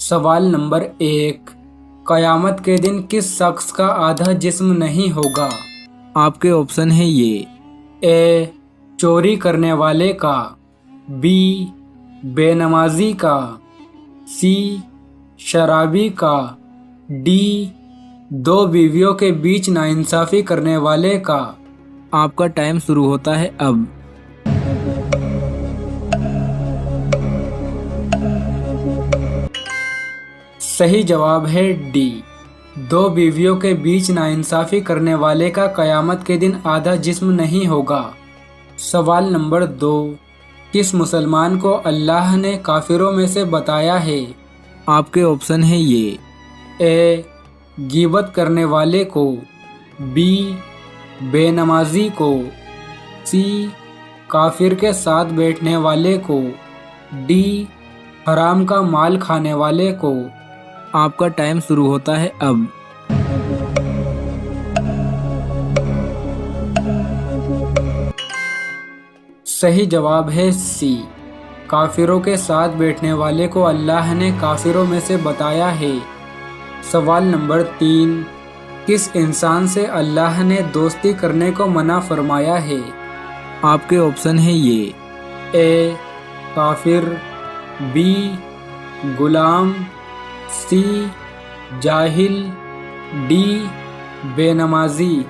सवाल नंबर 1, कयामत के दिन किस शख्स का आधा जिस्म नहीं होगा? आपके ऑप्शन है ये। ए. चोरी करने वाले का, बी. बेनमाजी का, सी. शराबी का, डी. दो बीवियों के बीच नाइंसाफी करने वाले का। आपका टाइम शुरू होता है अब। सही जवाब है डी. दो बीवियों के बीच नाइंसाफी करने वाले का कयामत के दिन आधा जिस्म नहीं होगा। सवाल नंबर 2, किस मुसलमान को अल्लाह ने काफिरों में से बताया है? आपके ऑप्शन है ये। ए. गीबत करने वाले को, बी. बेनमाजी को, सी. काफिर के साथ बैठने वाले को, डी. हराम का माल खाने वाले को। आपका टाइम शुरू होता है अब। सही जवाब है सी. काफिरों के साथ बैठने वाले को अल्लाह ने काफिरों में से बताया है। सवाल नंबर 3, किस इंसान से अल्लाह ने दोस्ती करने को मना फरमाया है? आपके ऑप्शन है ये। ए. काफिर, बी. गुलाम, सी. जाहिल, डी. बेनमाजी।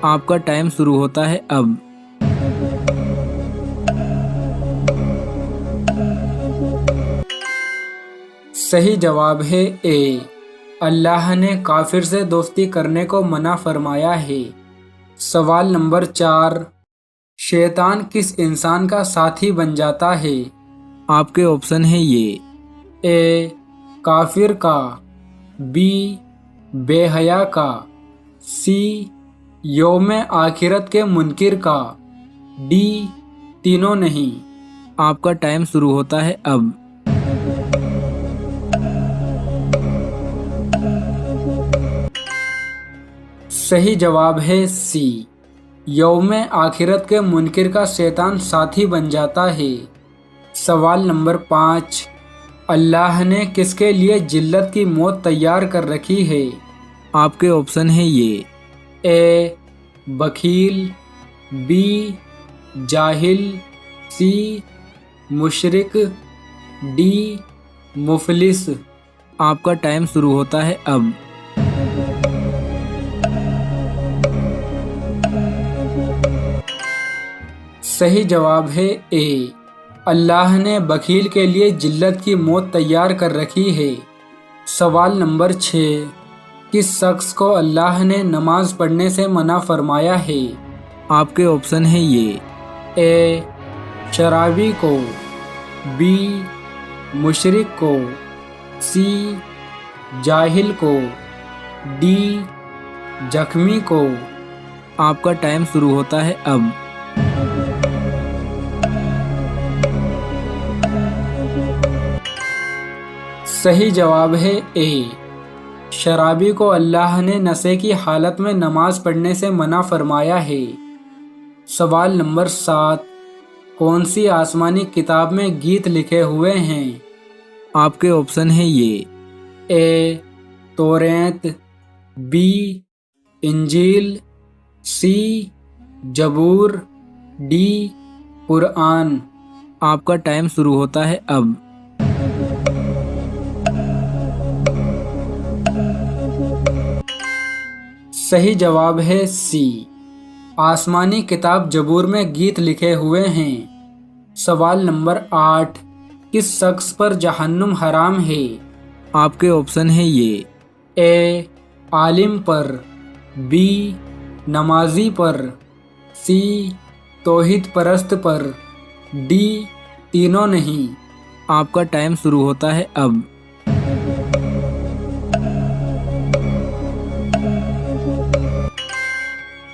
आपका टाइम शुरू होता है अब। सही जवाब है ए. अल्लाह ने काफिर से दोस्ती करने को मना फरमाया है। सवाल नंबर 4, शैतान किस इंसान का साथी बन जाता है? आपके ऑप्शन है ये। ए. काफिर का, बी. बेहया का, सी. यौम आखिरत के मुनकिर का, डी. तीनों नहीं। आपका टाइम शुरू होता है अब। सही जवाब है सी. यौम आखिरत के मुनकिर का शैतान साथी बन जाता है। सवाल नंबर 5, अल्लाह ने किसके लिए जिल्लत की मौत तैयार कर रखी है? आपके ऑप्शन है ये। ए. बखील, बी. जाहिल, सी. मुशरिक, डी. मुफलिस। आपका टाइम शुरू होता है अब। सही जवाब है ए. अल्लाह ने बखील के लिए जिल्लत की मौत तैयार कर रखी है। सवाल नंबर 6, किस शख्स को अल्लाह ने नमाज पढ़ने से मना फरमाया है? आपके ऑप्शन है ये। ए. शराबी को, बी. मुशरिक को, सी. जाहिल को, डी. जख्मी को। आपका टाइम शुरू होता है अब। सही जवाब है ए. शराबी को अल्लाह ने नशे की हालत में नमाज पढ़ने से मना फरमाया है। सवाल नंबर 7, कौन सी आसमानी किताब में गीत लिखे हुए हैं? आपके ऑप्शन है ये। ए. तौरेत, बी. इंजील, सी. जबूर, डी. कुरान। आपका टाइम शुरू होता है अब। सही जवाब है सी. आसमानी किताब जबूर में गीत लिखे हुए हैं। सवाल नंबर 8, किस शख्स पर जहन्नुम हराम है? आपके ऑप्शन है ये। ए. आलिम पर, बी. नमाजी पर, सी. तौहीद परस्त पर, डी. तीनों नहीं। आपका टाइम शुरू होता है अब।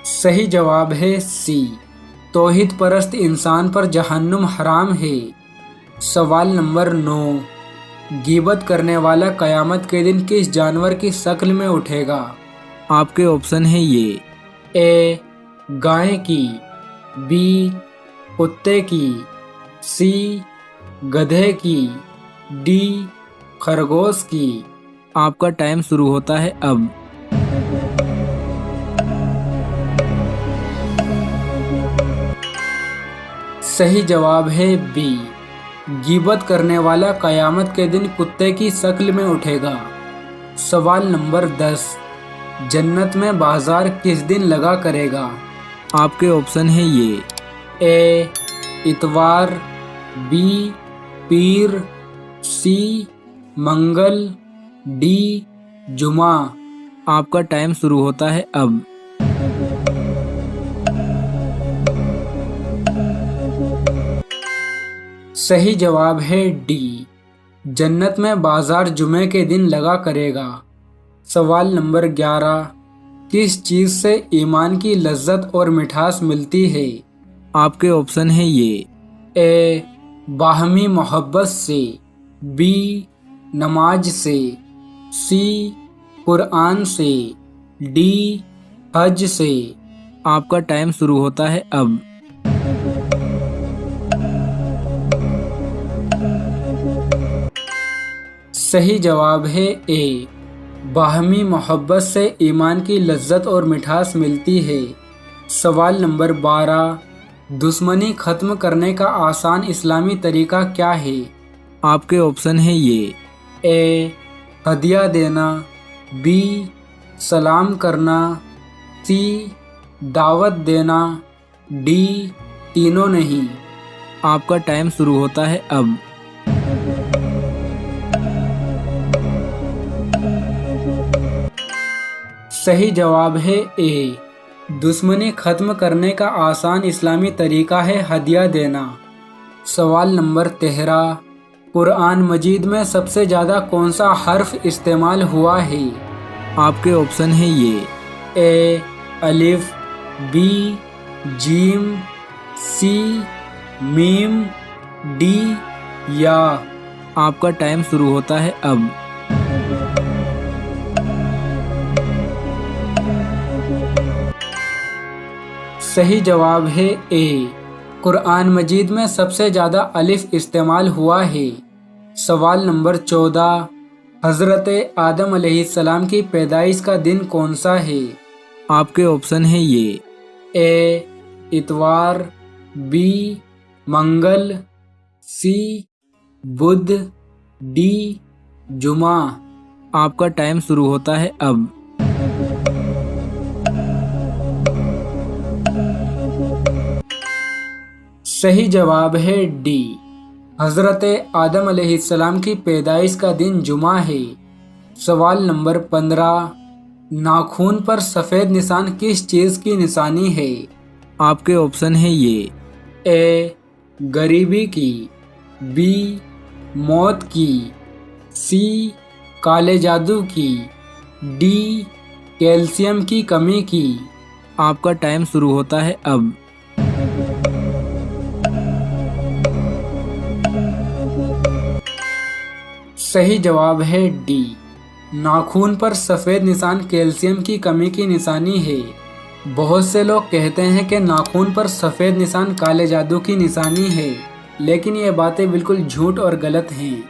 सही जवाब है सी. तौहीद परस्त इंसान पर जहन्नुम हराम है। सवाल नंबर 9, गीबत करने वाला कयामत के दिन किस जानवर की शक्ल में उठेगा? आपके ऑप्शन है ये। ए. गाय की, बी. कुत्ते की, सी. गधे की, डी. खरगोश की। आपका टाइम शुरू होता है अब। सही जवाब है बी, गीबत करने वाला कयामत के दिन कुत्ते की शक्ल में उठेगा। सवाल नंबर 10, जन्नत में बाजार किस दिन लगा करेगा? आपके ऑप्शन है ये। ए इतवार, बी पीर, सी मंगल, डी जुमा। आपका टाइम शुरू होता है अब। सही जवाब है डी, जन्नत में बाजार जुमे के दिन लगा करेगा। सवाल नंबर 11, किस चीज से ईमान की लज्जत और मिठास मिलती है? आपके ऑप्शन है ये। ए बाहमी मोहब्बत से, बी नमाज से, सी कुरान से, डी हज से। आपका टाइम शुरू होता है अब। सही जवाब है ए, बाहमी मोहब्बत से ईमान की लज्जत और मिठास मिलती है। सवाल नंबर 12, दुश्मनी खत्म करने का आसान इस्लामी तरीका क्या है? आपके ऑप्शन है ये। ए हदिया देना, बी सलाम करना, सी दावत देना, डी तीनों नहीं। आपका टाइम शुरू होता है अब। सही जवाब है ए, दुश्मनी खत्म करने का आसान इस्लामी तरीका है हदिया देना। सवाल नंबर 13, कुरान मजीद में सबसे ज़्यादा कौन सा हर्फ इस्तेमाल हुआ है? आपके ऑप्शन है ये। ए अलिफ, बी जीम, सी मीम, डी या। आपका टाइम शुरू होता है अब। सही जवाब है ए, कुरान मजीद में सबसे ज़्यादा अलिफ इस्तेमाल हुआ है। सवाल नंबर 14, हज़रत आदम अलैहिस्सलाम की पैदाइश का दिन कौन सा है? आपके ऑप्शन है ये। ए इतवार, बी मंगल, सी बुध, डी जुमा। आपका टाइम शुरू होता है अब। सही जवाब है डी, हज़रत आदम अलैहिस्सलाम की पैदाइश का दिन जुमा है। सवाल नंबर 15, नाखून पर सफ़ेद निशान किस चीज़ की निशानी है? आपके ऑप्शन है ये। ए गरीबी की, बी मौत की, सी काले जादू की, डी कैल्शियम की कमी की। आपका टाइम शुरू होता है अब। सही जवाब है डी, नाखून पर सफ़ेद निशान कैल्शियम की कमी की निशानी है। बहुत से लोग कहते हैं कि नाखून पर सफ़ेद निशान काले जादू की निशानी है, लेकिन ये बातें बिल्कुल झूठ और गलत हैं।